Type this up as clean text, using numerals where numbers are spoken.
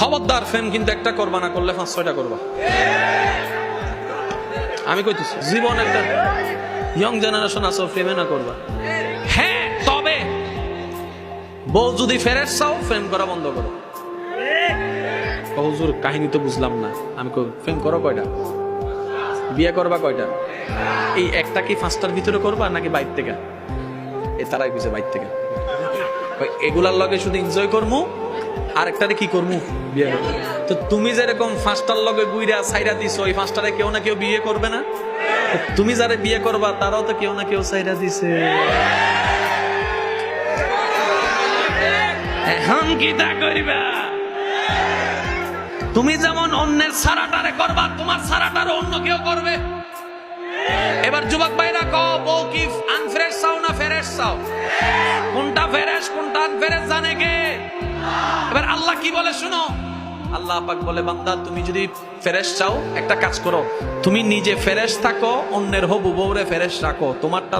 খবরদার প্রেম কিন্তু একটা করবা না, করলে 5-6টা করবা। আমি কইতেছি জীবন একটা ইয়ং জেনারেশন আছে, প্রেমে না করবা। হ্যাঁ, তবে বউ যদি ফেরেশ চাও প্রেম করা বন্ধ করো। হুজুর কাহিনী তো বুঝলাম না। আমি কই প্রেম করো কয়টা, বিয়ে করবা কয়টা? এই একটা কি 5টার ভিতরে করবা নাকি বাইর থেকে? এ তারাই বুঝে বাইর থেকে। এগুলার লগে শুধু এনজয় করমু, আরেকটারে কি করমু? বিয়ে করবো। তো তুমি যেরকম 5টার লগে গুইরা সাইরা দিছো, ওই 5টারে কেউ না কেউ বিয়ে করবে না? তুমি যারে বিয়ে করবা তারাও তো কেউ না কেউ সাইরা দিছে। এখন কি তা করিবা? তুমি যেমন অন্যের সারাটারে করবা, তোমার সারাটারে অন্য কেউ করবে। এবার যুবক ভাইরা কও, বউ কি আনফ্রেশ চাও না ফেরেশ চাও? কোনটা ফেরেশ কোনটা আনফ্রেশ জানে কে? এবার আল্লাহ কি বলে শুনো। আল্লাহ পাক বলে, বান্দা তুমি যদি ফেরেশ চাও একটা কাজ করো, তুমি নিজে ফেরেশ থাকো, অন্যের হবু বউরে ফেরেশ রাখো, তোমারটার